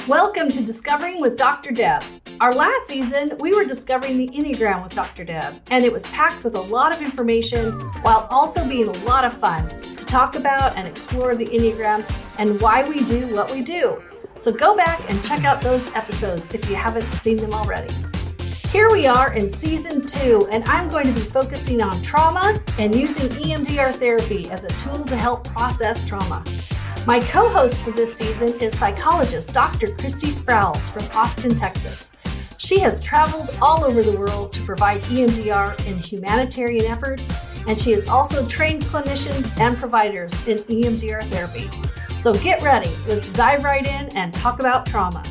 Welcome to Discovering with Dr. Deb. Our last season, we were discovering the Enneagram with Dr. Deb, and it was packed with a lot of information while also being a lot of fun to talk about and explore the Enneagram and why we do what we do. So go back and check out those episodes if you haven't seen them already. Here we are in season 2, and I'm going to be focusing on trauma and using EMDR therapy as a tool to help process trauma. My co-host for this season is psychologist Dr. Christie Sprowls from Austin, Texas. She has traveled all over the world to provide EMDR in humanitarian efforts, and she has also trained clinicians and providers in EMDR therapy. So get ready, let's dive right in and talk about trauma.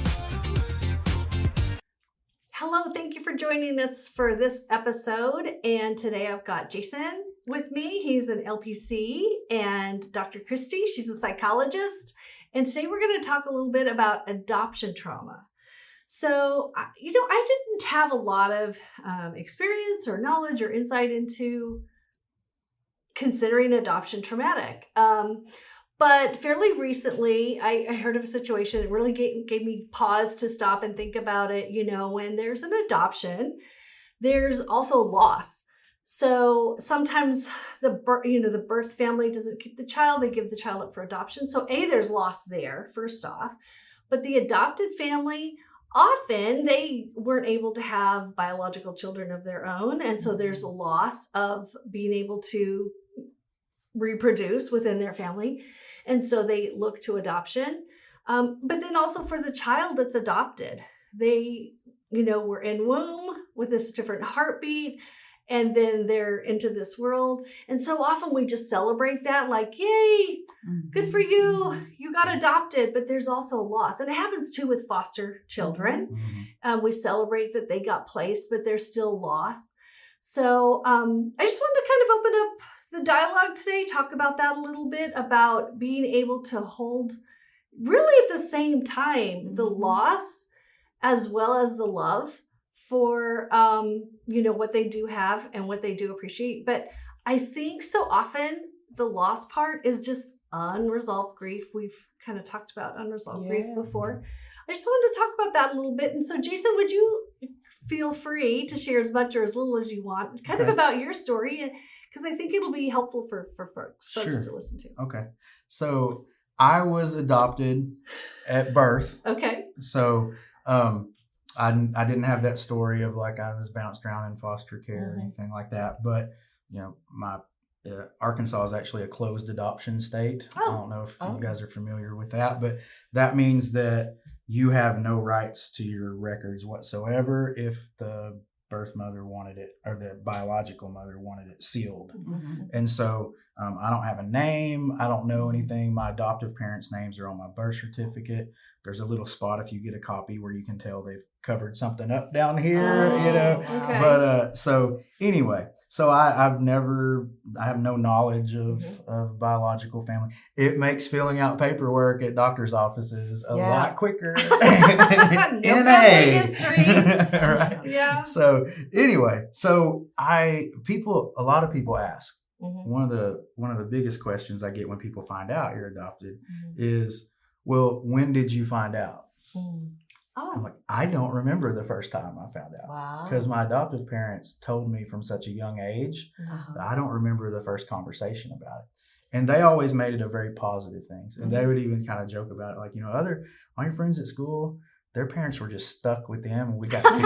Hello, thank you for joining us for this episode. And today I've got Jason with me. He's an LPC, and Dr. Christie, she's a psychologist. And today we're going to talk a little bit about adoption trauma. So, I didn't have a lot of experience or knowledge or insight into considering adoption traumatic. But fairly recently, I heard of a situation that really gave me pause to stop and think about it. You know, when there's an adoption, there's also loss. So sometimes the birth family doesn't keep the child, they give the child up for adoption. So there's loss there, first off. But the adopted family, often they weren't able to have biological children of their own. And so there's a loss of being able to reproduce within their family. And so they look to adoption. But then also for the child that's adopted, they, were in womb with this different heartbeat, and then they're into this world. And so often we just celebrate that, like, yay, good for you, you got adopted. But there's also loss. And it happens too with foster children. We celebrate that they got placed, but there's still loss. So I just wanted to kind of open up the dialogue today, talk about that a little bit, about being able to hold really at the same time the loss as well as the love for what they do have and what they do appreciate. But I think so often the loss part is just unresolved grief. We've kind of talked about unresolved grief before. I just wanted to talk about that a little bit. And so Jason, would you feel free to share as much or as little as you want, kind of about your story, and because I think it'll be helpful for folks Sure. to listen to. Okay. So I was adopted at birth. Okay. So I didn't have that story of like I was bounced around in foster care or anything like that. But, my Arkansas is actually a closed adoption state. I don't know if you guys are familiar with that, but that means that you have no rights to your records whatsoever if the birth mother wanted it, or the biological mother wanted it sealed. And so I don't have a name. I don't know anything. My adoptive parents' names are on my birth certificate. There's a little spot if you get a copy where you can tell they've covered something up down here, Okay. But so anyway, so I have no knowledge of biological family. It makes filling out paperwork at doctor's offices a lot quicker. No family history. Right? Yeah. So anyway, a lot of people ask. One of the biggest questions I get when people find out you're adopted is, well, when did you find out? I'm like, I don't remember the first time I found out, because my adoptive parents told me from such a young age that I don't remember the first conversation about it. And they always made it a very positive thing. And they would even kind of joke about it, like, all your friends at school, their parents were just stuck with them, and we got to pick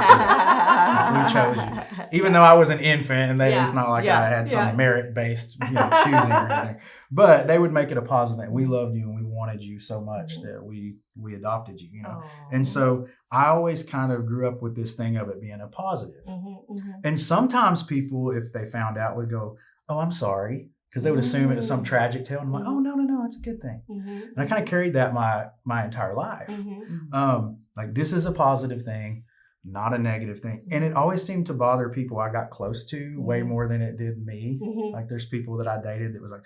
we chose you. Even though I was an infant, and it's not like I had some merit-based choosing or anything. But they would make it a positive thing. We loved you, and we wanted you so much that we adopted you, And so I always kind of grew up with this thing of it being a positive. And sometimes people, if they found out, would go, oh, I'm sorry. Because they would assume it was some tragic tale. And I'm like, oh, no, it's a good thing. And I kind of carried that my entire life. Like, this is a positive thing, not a negative thing. And it always seemed to bother people I got close to way more than it did me. Like, there's people that I dated that was like,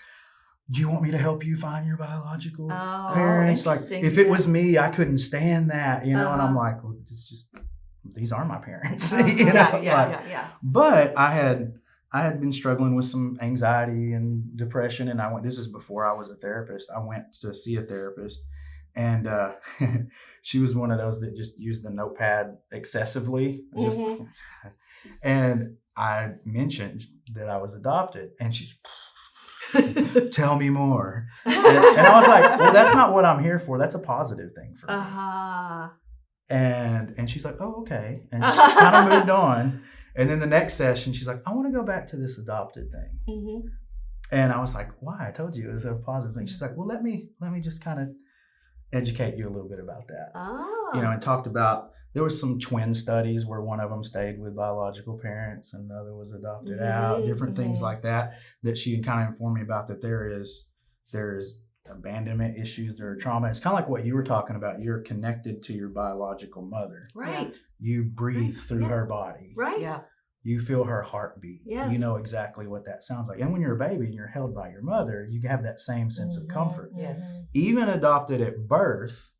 do you want me to help you find your biological parents? Like, if it was me, I couldn't stand that, and I'm like, well, it's just, these are my parents. But I had been struggling with some anxiety and depression, and this is before I was a therapist. I went to see a therapist, And she was one of those that just used the notepad excessively. Just, and I mentioned that I was adopted, and she's, tell me more. And I was like, well, that's not what I'm here for. That's a positive thing for me. And she's like, oh, okay. And she kind of moved on. And then the next session, she's like, I want to go back to this adopted thing. And I was like, why? I told you it was a positive thing. She's like, well, let me just kind of educate you a little bit about that. And talked about, there was some twin studies where one of them stayed with biological parents and the other was adopted out, different things like that she kind of informed me about, that there's abandonment issues, there are trauma. It's kind of like what you were talking about. You're connected to your biological mother. Right. You breathe through her body. Right. Yeah. You feel her heartbeat. Yes. You know exactly what that sounds like. And when you're a baby and you're held by your mother, you have that same sense of comfort. Yes. Even adopted at birth,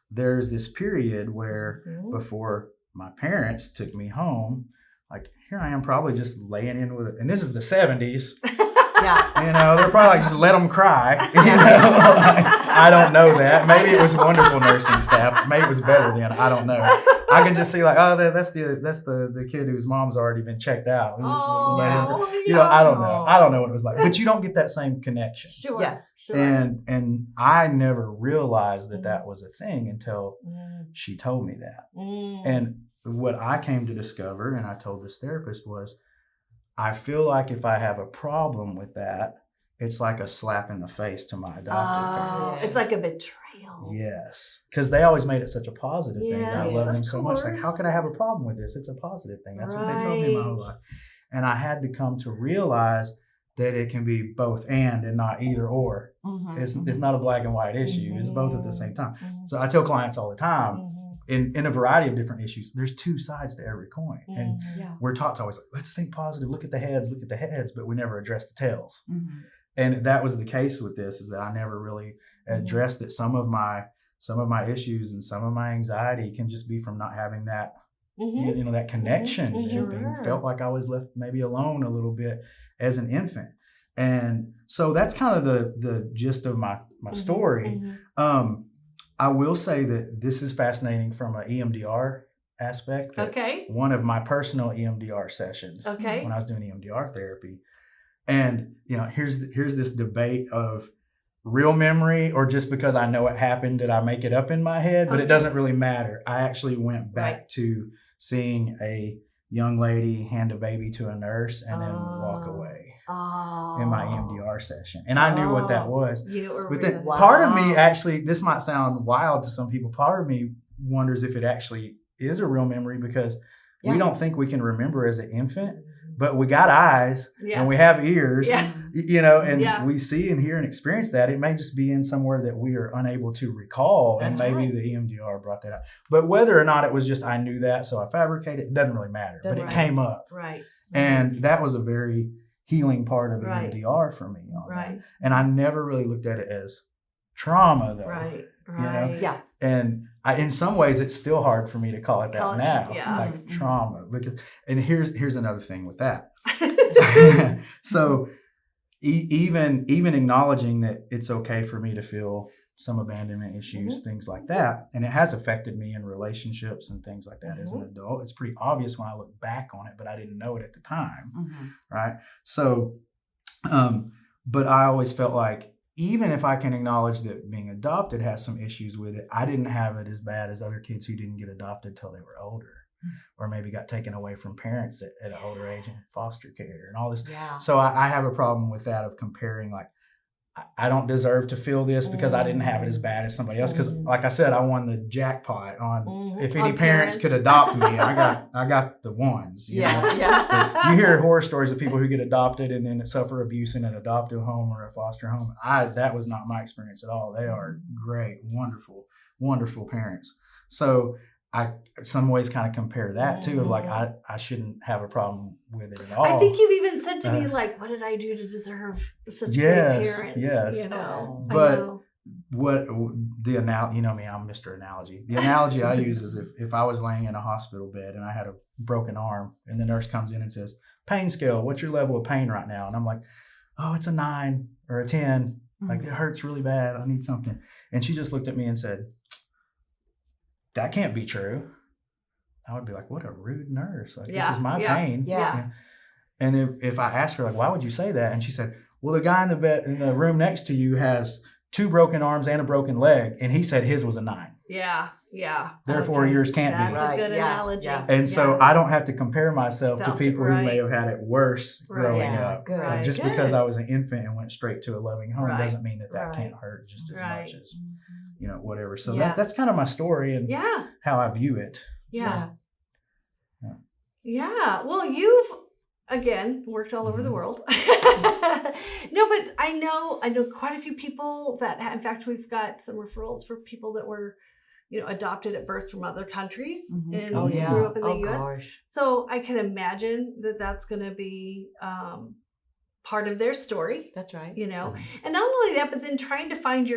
there's this period where before my parents took me home, like here I am probably just laying in with it. And this is the 70s. Yeah. They're probably like, just let them cry. I don't know that. Maybe it was wonderful nursing staff. Maybe it was better then. I don't know. I can just see like, oh, that's the kid whose mom's already been checked out. I don't know. I don't know what it was like. But you don't get that same connection. Sure. Yeah. Sure. And I never realized that was a thing until she told me that. And what I came to discover, and I told this therapist, was I feel like if I have a problem with that, it's like a slap in the face to my adopted parents. It's like a betrayal. Yes. Because they always made it such a positive thing. I love them so much. course. Like, how could I have a problem with this? It's a positive thing. That's what they told me my whole life. And I had to come to realize that it can be both and not either or. It's not a black and white issue. It's both at the same time. So I tell clients all the time, in a variety of different issues, there's two sides to every coin. And we're taught to always like, let's think positive, look at the heads, but we never address the tails. And that was the case with this, is that I never really addressed that some of my issues and some of my anxiety can just be from not having that, that connection. And felt like I was left maybe alone a little bit as an infant. And so that's kind of the gist of my story. I will say that this is fascinating from an EMDR aspect. One of my personal EMDR sessions when I was doing EMDR therapy. And, here's this debate of real memory or just because I know it happened, did I make it up in my head? But it doesn't really matter. I actually went back to seeing a young lady hand a baby to a nurse and then walk away. In my EMDR session. And I knew what that was. But then part of me actually, this might sound wild to some people, part of me wonders if it actually is a real memory, because we don't think we can remember as an infant, but we got eyes and we have ears, and we see and hear and experience that. It may just be in somewhere that we are unable to recall. That's and maybe the EMDR brought that up. But whether or not it was just I knew that, so I fabricated, it doesn't really matter. But it came up. Right. And that was a very healing part of EMDR for me on that. And I never really looked at it as trauma though. Right. Yeah. And in some ways it's still hard for me to call it that now. Like trauma. And here's another thing with that. So even acknowledging that it's okay for me to feel some abandonment issues, things like that. And it has affected me in relationships and things like that as an adult. It's pretty obvious when I look back on it, but I didn't know it at the time. Right. So, but I always felt like even if I can acknowledge that being adopted has some issues with it, I didn't have it as bad as other kids who didn't get adopted till they were older. Or maybe got taken away from parents at an older age in foster care and all this. Yeah. So I have a problem with that of comparing like, I don't deserve to feel this because I didn't have it as bad as somebody else. Because like I said, I won the jackpot on if any parents could adopt me, I got the ones. You know? You hear horror stories of people who get adopted and then suffer abuse in an adoptive home or a foster home. That was not my experience at all. They are great, wonderful, wonderful parents. So I, in some ways, kind of compare that too, of like, I shouldn't have a problem with it at all. I think you've even said to me, like, what did I do to deserve such great parents? Yes. You know, but what the analogy, me, I'm Mr. Analogy. The analogy I use is if I was laying in a hospital bed and I had a broken arm and the nurse comes in and says, pain scale, what's your level of pain right now? And I'm like, oh, it's a 9 or a 10. Like, it hurts really bad. I need something. And she just looked at me and said, that can't be true. I would be like, what a rude nurse. Like, Yeah, this is my yeah, pain. yeah. And if I asked her, like, why would you say that? And she said, well, the guy in the room next to you has 2 broken arms and a broken leg. And he said his was a 9. Yeah. Therefore, yours can't be. That's a good analogy. Yeah. And so I don't have to compare myself to people who may have had it worse growing up. Good. And just because I was an infant and went straight to a loving home doesn't mean that can't hurt just as much as, whatever. So that's kind of my story and how I view it. Yeah. So, yeah. Well, you've, again, worked all over the world. No, but I know quite a few people that, in fact, we've got some referrals for people that were, adopted at birth from other countries and grew up in the U.S. Gosh. So I can imagine that that's going to be part of their story. That's right. And not only that, but then trying to find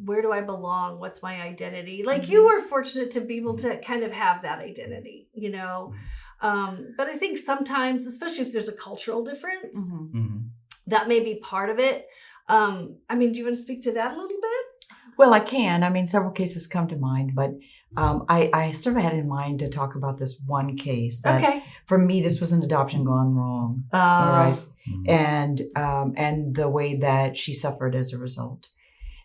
where do I belong? What's my identity? Like you were fortunate to be able to kind of have that identity, but I think sometimes, especially if there's a cultural difference, that may be part of it. Do you want to speak to that a little bit? Well, I can. Several cases come to mind, but I sort of had in mind to talk about this one case that for me, this was an adoption gone wrong. All right. And the way that she suffered as a result.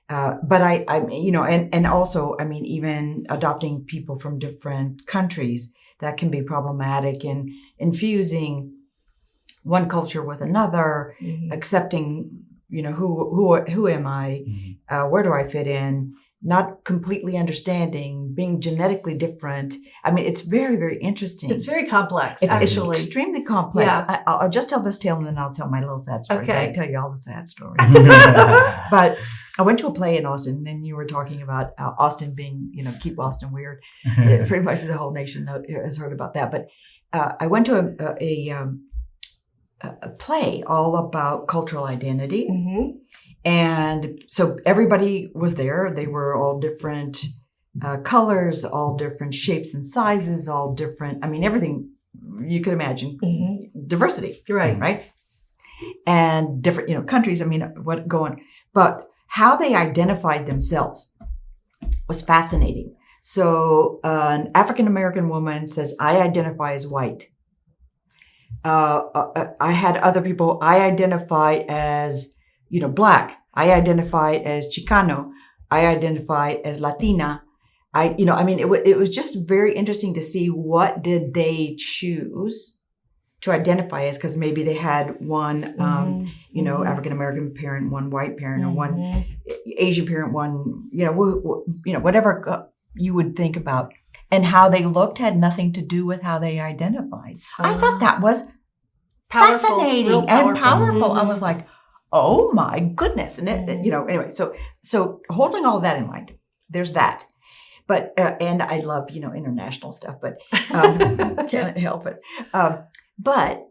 But and also, even adopting people from different countries, that can be problematic in infusing one culture with another, accepting, who am I? Where do I fit in? Not completely understanding, being genetically different. It's very, very interesting. It's very complex, It's actually. extremely complex. Yeah. I'll just tell this tale and then I'll tell my little sad story. Okay. I tell you all the sad stories. But I went to a play in Austin, and you were talking about Austin being, keep Austin weird. Pretty much the whole nation has heard about that. But I went to a play all about cultural identity. And so everybody was there. They were all different colors, all different shapes and sizes, all different. Everything you could imagine. Diversity. Right. And different, countries. What going, but how they identified themselves was fascinating. So an African-American woman says, I identify as white. I had other people, I identify as, Black. I identify as Chicano. I identify as Latina. It was just very interesting to see what did they choose to identify as, because maybe they had one, African-American parent, one white parent, or one Asian parent, one, whatever you would think about. And how they looked had nothing to do with how they identified. I thought that was fascinating and powerful. I was like, oh my goodness. And anyway, so holding all that in mind, there's that. But, and I love, international stuff, but can't help it. But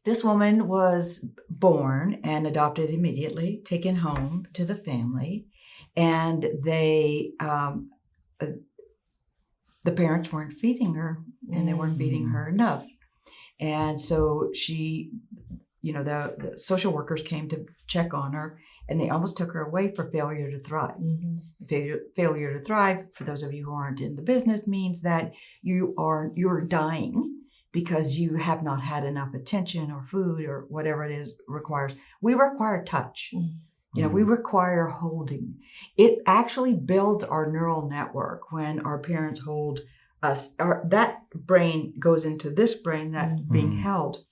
this woman was born and adopted immediately, taken home to the family. And they, the parents weren't feeding her, and they weren't feeding her enough. And so she, the social workers came to check on her, and they almost took her away for failure to thrive. Failure to thrive, for those of you who aren't in the business, means that you're dying because you have not had enough attention or food or whatever it is requires. We require touch. We require holding. It actually builds our neural network when our parents hold us. That brain goes into this brain that being held,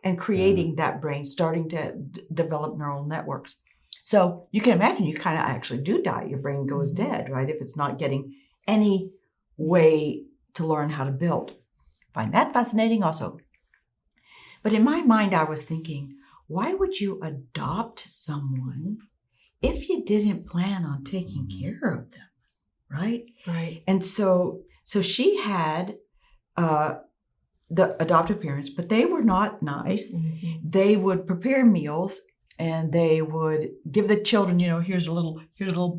and creating that brain, starting to develop neural networks. So you can imagine you kind of actually do die. Your brain goes dead, right? If it's not getting any way to learn how to build. Find that fascinating also. But in my mind, I was thinking, why would you adopt someone if you didn't plan on taking care of them, right? Right. And so she had the adoptive parents, but they were not nice. They would prepare meals, and they would give the children, here's a little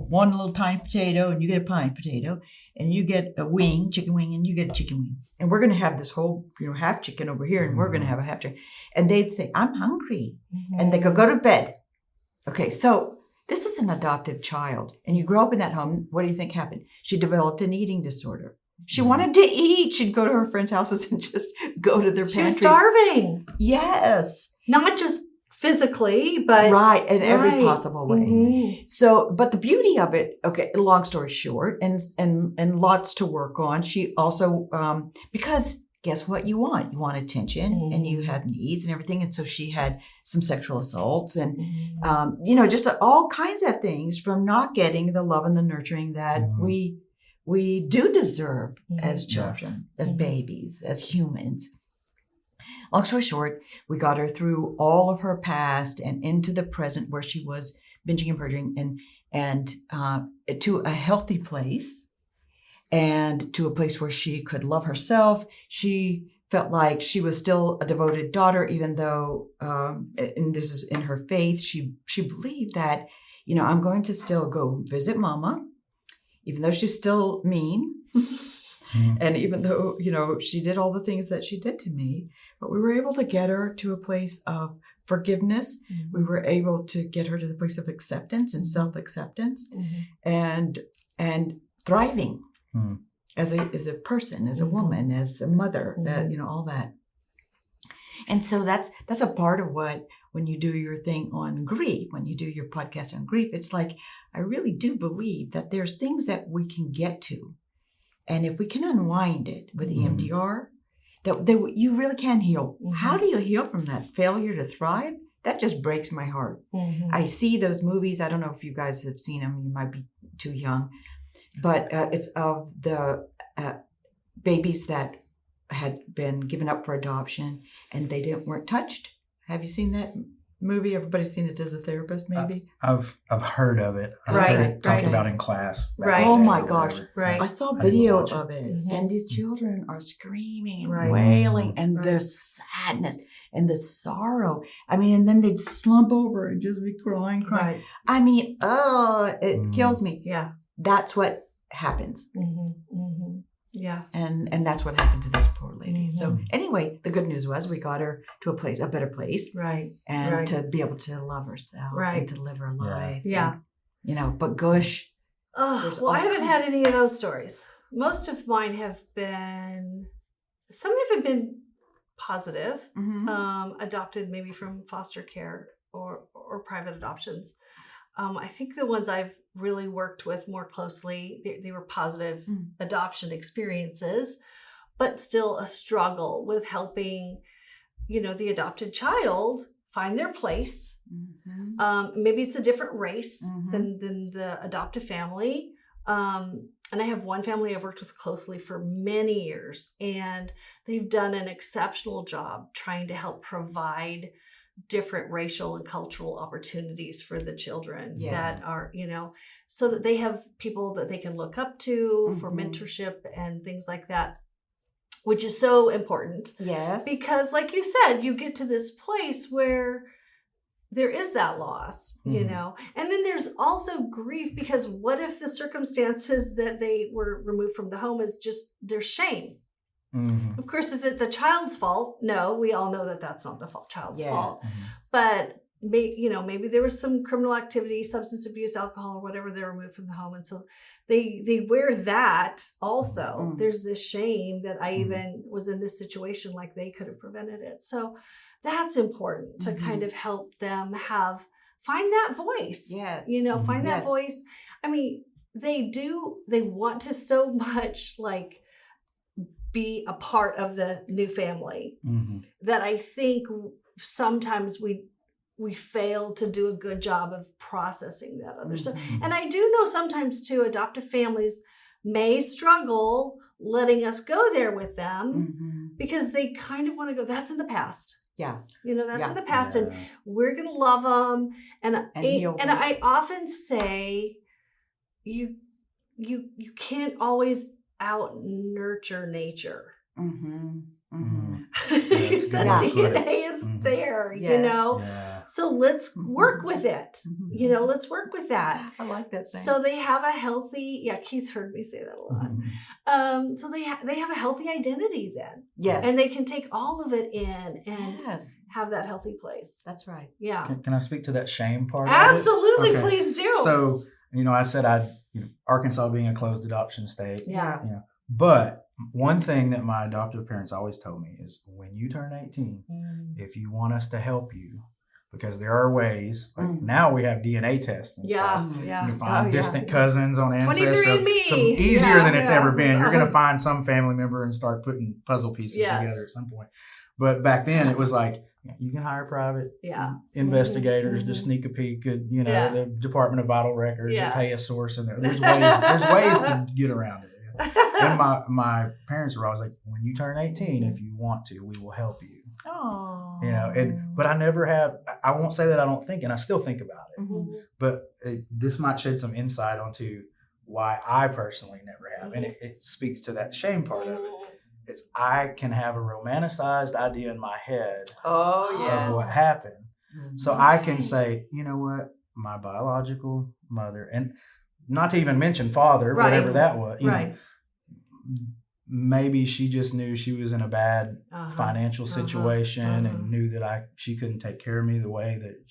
one little tiny potato, and you get a pine potato, and you get a chicken wing, and you get a chicken wing. And we're going to have this whole, half chicken over here, and we're going to have a half chicken. And they'd say, I'm hungry. And they go to bed. Okay, so this is an adoptive child. And you grow up in that home. What do you think happened? She developed an eating disorder. She wanted to eat. She'd go to her friends' houses and just go to their pantries. She was starving. Yes. Not just physically, but right, in every possible way. Mm-hmm. So, but the beauty of it, okay, long story short, and lots to work on. She also, because guess what you want? You want attention, and you had needs and everything. And so she had some sexual assaults and, just all kinds of things from not getting the love and the nurturing that we do deserve as children, as babies, as humans. Long story short, we got her through all of her past and into the present where she was binging and purging and to a healthy place and to a place where she could love herself. She felt like she was still a devoted daughter, even though, and this is in her faith, she believed that, I'm going to still go visit Mama, even though she's still mean. And even though, she did all the things that she did to me, but we were able to get her to a place of forgiveness. We were able to get her to the place of acceptance and self-acceptance and thriving as a person, as a woman, as a mother, all that. And so that's a part of what, when you do your thing on grief, when you do your podcast on grief, it's like, I really do believe that there's things that we can get to. And if we can unwind it with EMDR, that you really can heal. How do you heal from that failure to thrive? That just breaks my heart. I see those movies. I don't know if you guys have seen them. You might be too young. But it's of the babies that had been given up for adoption and they weren't touched. Have you seen that movie? Everybody's seen it as a therapist, maybe? I've heard of it. I've Right, heard it talked right. about in class. Right. Oh my gosh. Right. I saw I video didn't watch of it, and these children are screaming and Right. wailing, and Right. their sadness and the sorrow. I mean, and then they'd slump over and just be crying. Right. I mean, it kills me. Yeah. That's what happens. Yeah. And that's what happened to this poor lady. So anyway, the good news was we got her to a better place. Right. And Right. to be able to love herself Right. and to live her life. Yeah. And, but gosh, Oh, There's well, I all haven't kinds- had any of those stories. Most of mine have been, some have been positive, adopted maybe from foster care or private adoptions. I think the ones I've really worked with more closely, they were positive adoption experiences, but still a struggle with helping, the adopted child find their place. Maybe it's a different race than the adoptive family. And I have one family I've worked with closely for many years, and they've done an exceptional job trying to help provide different racial and cultural opportunities for the children that are, so that they have people that they can look up to for mentorship and things like that, which is so important. Yes. Because like you said, you get to this place where there is that loss, and then there's also grief, because what if the circumstances that they were removed from the home is just their shame? Of course, is it the child's fault? No, we all know that that's not the child's fault. But maybe there was some criminal activity, substance abuse, alcohol, or whatever. They were removed from the home, and so they wear that also. There's this shame that I even was in this situation, like they could have prevented it. So that's important to kind of help them find that voice. Yes. Find that Yes. voice. I mean, they want to so much be a part of the new family that I think sometimes we fail to do a good job of processing that other stuff. And I do know sometimes too, adoptive families may struggle letting us go there with them because they kind of want to go, that's in the past. Yeah. That's in the past, and we're going to love them. And heal them. I often say, you can't always out nurture nature. That's That good. DNA is there, Yes. Yeah. So let's work with it. You know, let's work with that. I like that thing. So they have a healthy, Keith's heard me say that a lot. So they have a healthy identity then. Yes. And they can take all of it in and Yes. have that healthy place. That's right. Yeah. Can I speak to that shame part? Absolutely. Of it? Okay. Please do. So, I said Arkansas being a closed adoption state. Yeah. But one thing that my adoptive parents always told me is when you turn 18, if you want us to help you, because there are ways, like now we have DNA tests and stuff. Yeah. You can find distant cousins on Ancestry. 23andMe. So easier than it's ever been. You're going to find some family member and start putting puzzle pieces together at some point. But back then it was like, you can hire private investigators to sneak a peek at, the Department of Vital Records and pay a source in there. There's ways to get around it. And my parents were always like, when you turn 18, if you want to, we will help you. Oh. But I never have, I won't say that I don't think, and I still think about it. But this might shed some insight onto why I personally never have. And it speaks to that shame part of it. Is I can have a romanticized idea in my head of what happened. So I can say, you know what, my biological mother, and not to even mention father, whatever that was, you know, maybe she just knew she was in a bad financial situation and knew that she couldn't take care of me the way that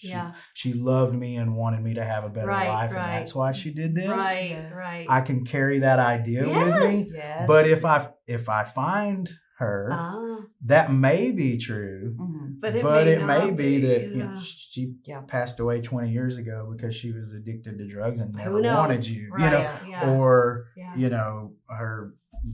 she loved me and wanted me to have a better life, and that's why she did this. I can carry that idea with me. But if I find her, that may be true, but it may be that she passed away 20 years ago because she was addicted to drugs and never wanted you, or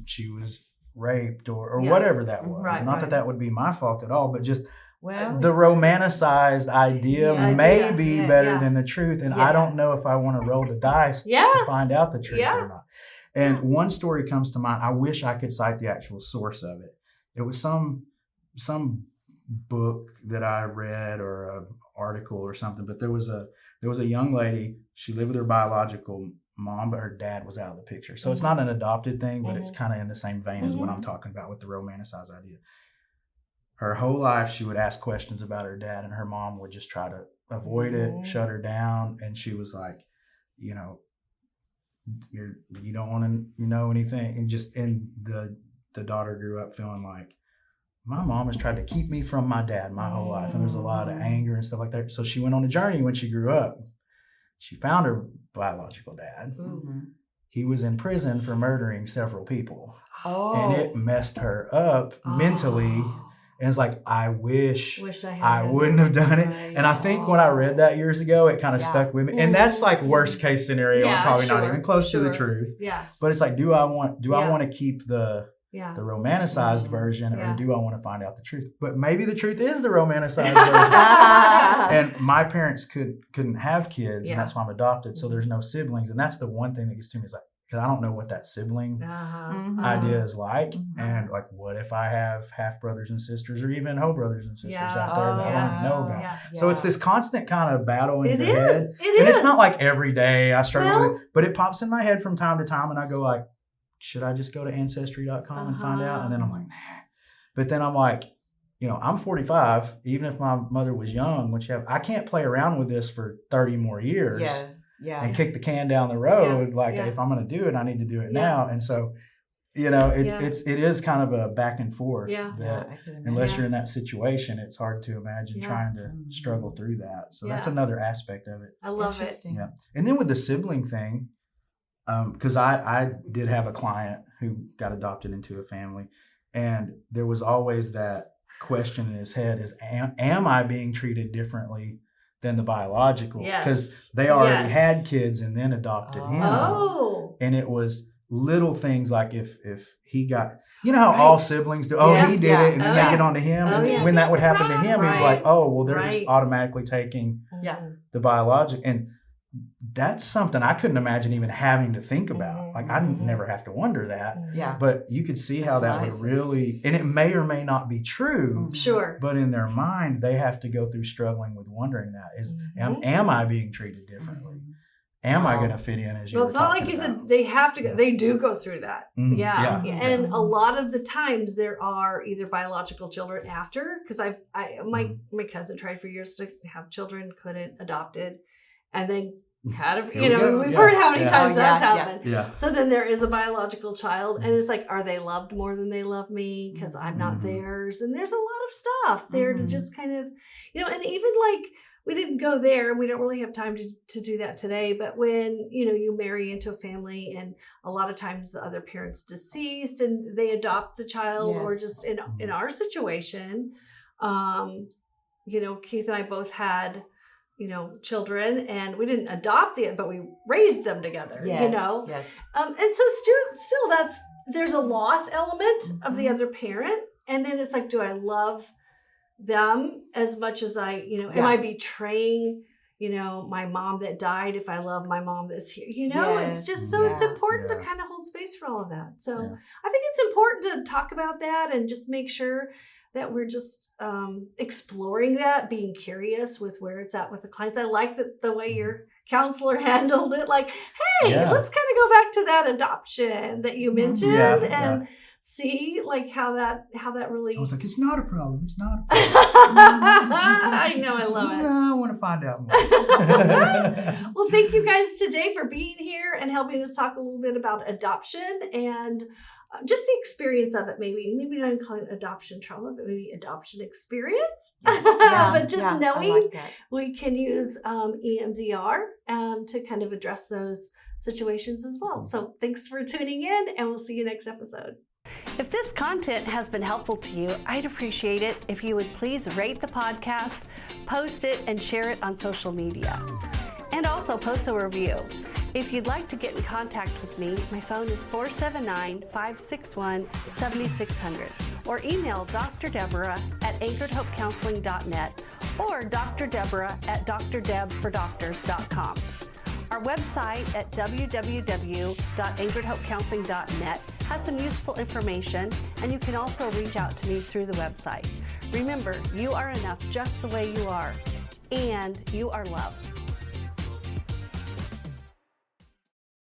she was raped or whatever that was. Not that would be my fault at all, but just the romanticized idea may be better than the truth. And I don't know if I want to roll the dice to find out the truth or not. And one story comes to mind. I wish I could cite the actual source of it. It was some book that I read or an article or something, but there was a young lady. She lived with her biological mom, but her dad was out of the picture. So it's not an adopted thing, but it's kind of in the same vein as what I'm talking about with the romanticized idea. Her whole life, she would ask questions about her dad, and her mom would just try to avoid it, shut her down. And she was like, you don't want to know anything. And the daughter grew up feeling like, my mom has tried to keep me from my dad my whole life. And there's a lot of anger and stuff like that. So she went on a journey when she grew up. She found her biological dad. He was in prison for murdering several people. And it messed her up mentally. And it's like, I wish I wouldn't have done it. And I think when I read that years ago, it kind of stuck with me. And that's like worst case scenario, probably not even close to the truth. But it's like, do I want to keep the romanticized version, or do I want to find out the truth? But maybe the truth is the romanticized version. And my parents couldn't have kids, and that's why I'm adopted. So there's no siblings. And that's the one thing that gets to me, is like, because I don't know what that sibling idea is like. And like, what if I have half brothers and sisters, or even whole brothers and sisters out there that I don't know about? So it's this constant kind of battle in your head. And it's not like every day I struggle with it, but it pops in my head from time to time, and I go like, should I just go to Ancestry.com and find out? And then I'm like, nah. But then I'm like, I'm 45. Even if my mother was young, I can't play around with this for 30 more years and kick the can down the road. If I'm going to do it, I need to do it now. And so, it is kind of a back and forth that unless you're in that situation, it's hard to imagine trying to struggle through that. So that's another aspect of it. I love it. Yeah. And then with the sibling thing, because I did have a client who got adopted into a family, and there was always that question in his head is, am I being treated differently than the biological? Because they already had kids and then adopted him. And it was little things like if he got, how all siblings do, he did it, and then they get on to him. And when that would happen to him, he'd be like, they're just automatically taking the biological. And that's something I couldn't imagine even having to think about. Like, I never have to wonder that. But you could see how that would really, and it may or may not be true. Sure. But in their mind, they have to go through struggling with wondering that is, am I being treated differently? am I going to fit in? As you Well, were it's not like talking you about? said they have to go. They do go through that. Mhm. Yeah. Yeah. And a lot of the times there are either biological children after, because my cousin tried for years to have children, couldn't, adopted, and then kind of, Here we go. we've Yeah. heard how many Yeah. times Oh, yeah, that's yeah. happened. Yeah. So then there is a biological child, and it's like, are they loved more than they love me because I'm not Mhm. theirs? And there's a lot of stuff there to Mhm. just kind of, and even like, we didn't go there, and we don't really have time to do that today. But when, you marry into a family, and a lot of times the other parent's deceased and they adopt the child, or Yes. just in our situation, Keith and I both had, children, and we didn't adopt it, but we raised them together, Yes. Yes. and so still there's a loss element of the other parent. And then it's like, do I love them as much as I, am I betraying, my mom that died if I love my mom that's here? It's just so it's important to kind of hold space for all of that. So I think it's important to talk about that and just make sure that we're just exploring that, being curious with where it's at with the clients. I like the way your counselor handled it. Like, hey, let's kind of go back to that adoption that you mentioned and see like how that really. I was like, it's not a problem. It's not a I know, I love it. No, I want to find out more. Well, thank you guys today for being here and helping us talk a little bit about adoption and just the experience of it. Maybe not call it adoption trauma, but maybe adoption experience. But just knowing like that. we can use EMDR to kind of address those situations as well. So thanks for tuning in, and we'll see you next episode. If this content has been helpful to you, I'd appreciate it if you would please rate the podcast, post it, and share it on social media. And also post a review. If you'd like to get in contact with me, my phone is 479-561-7600, or email Dr. Deborah at anchoredhopecounseling.net or Dr. Deborah at drdebfordoctors.com. Our website at www.anchoredhopecounseling.net has some useful information, and you can also reach out to me through the website. Remember, you are enough just the way you are, and you are loved.